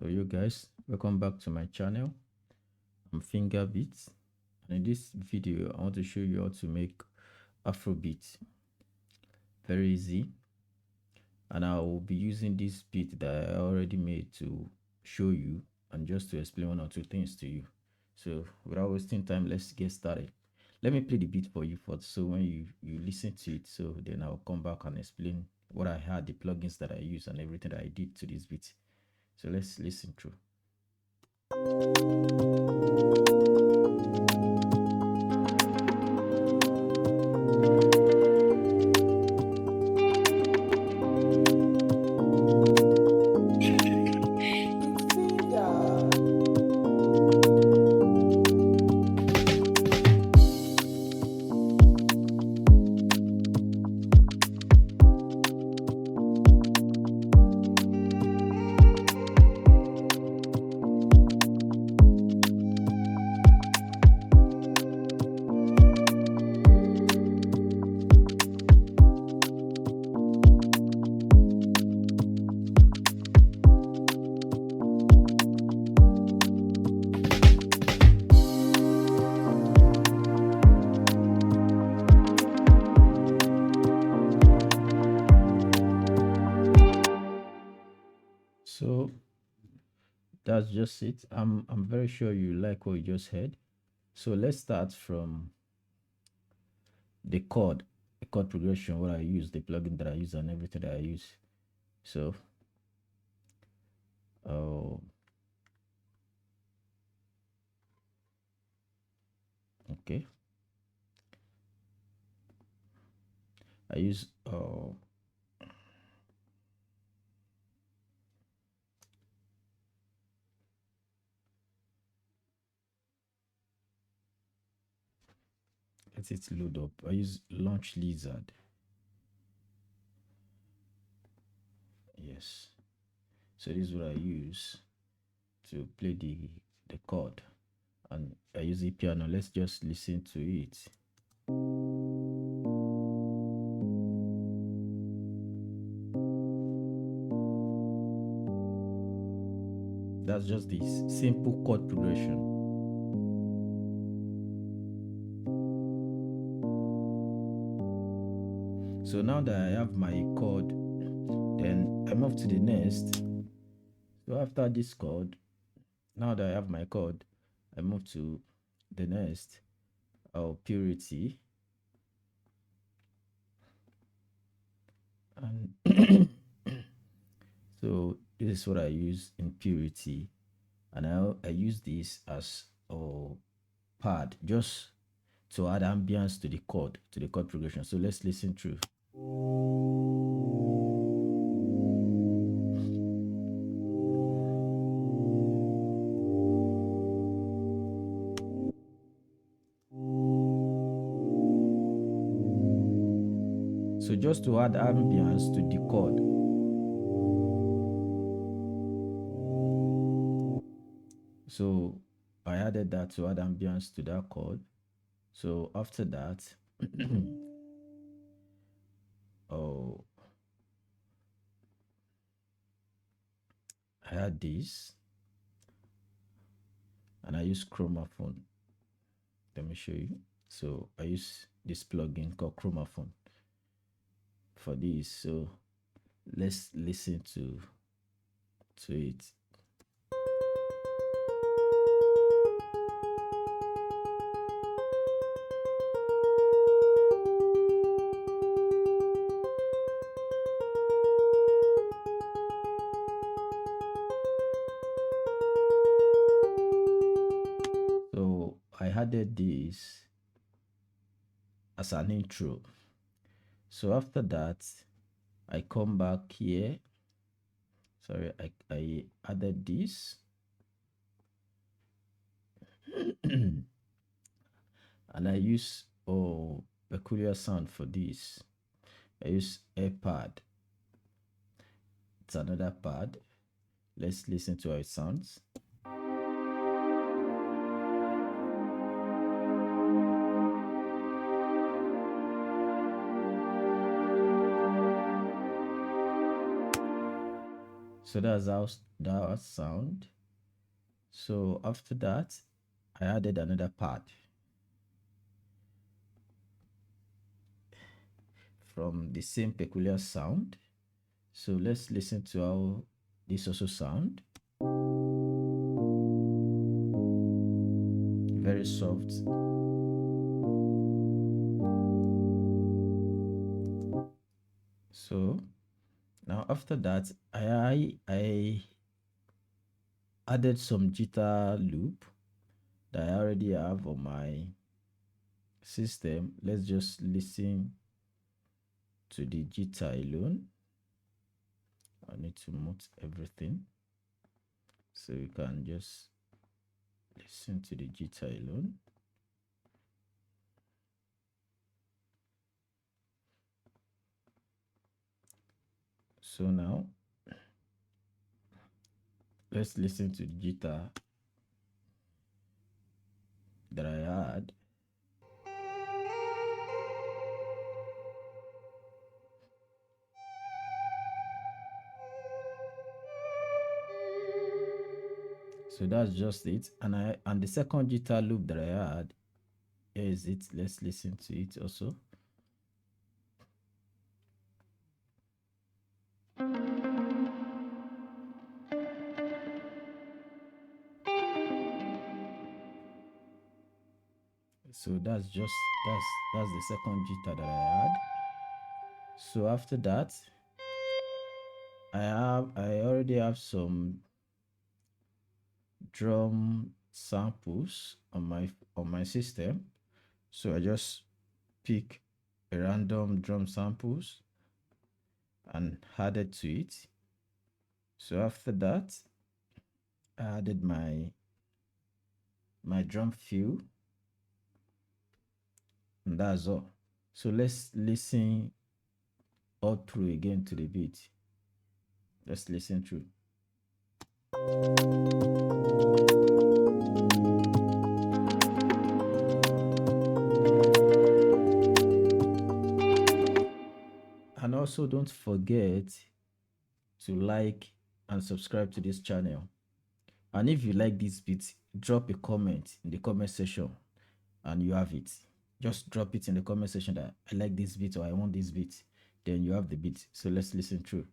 So you guys, welcome back to my channel. I'm Fingerbeats, and in this video I want to show you how to make Afrobeat. Very easy, and I will be using this beat that I already made to show you and just to explain one or two things to you. So without wasting time, let's get started. Let me play the beat for you first, so when you listen to it, so then I'll come back and explain what I had, the plugins that I use, and everything that I did to this beat. So let's listen through. So that's just it. I'm very sure you like what you just heard. So let's start from the chord progression, what I use, the plugin that I use, and everything that I use. So okay, I use let it load up. I use Launch Lizard. Yes. So this is what I use to play the chord, and I use e.t.c. Let's just listen to it. That's just this simple chord progression. So now that I have my chord, then I move to the next. So after this chord, now that I have my chord, I move to the next, Purity. And so this is what I use in Purity, and I use this as a pad just to add ambience to the chord progression. So let's listen through. So just to add ambience to the chord. So I added that to add ambience to that chord. So after that, I had this, and I use chromaphone. Let me show you. So I use this plugin called chromaphone for this. So let's listen to it. So I added this as an intro. So after that, I come back here. Sorry, I added this. And I use peculiar sound for this. I use a pad. It's another pad. Let's listen to how it sounds. So that's how that sound. So after that, I added another part from the same peculiar sound. So let's listen to how this also sound. Very soft. So now after that, I added some guitar loop that I already have on my system. Let's just listen to the guitar alone. I need to mute everything so you can just listen to the guitar alone. So now let's listen to the guitar that I had. So that's just it. And the second guitar loop that I had, here is it. Let's listen to it also. So that's the second guitar that I had. So after that, I already have some drum samples on my system. So I just pick a random drum samples and added to it. So after that, I added my drum fill, and that's all. So let's listen all through again to the beat. Let's listen through. And also don't forget to like and subscribe to this channel. And if you like this beat, drop a comment in the comment section and you have it. Just drop it in the comment section that I like this beat or I want this beat. Then you have the beat. So let's listen through.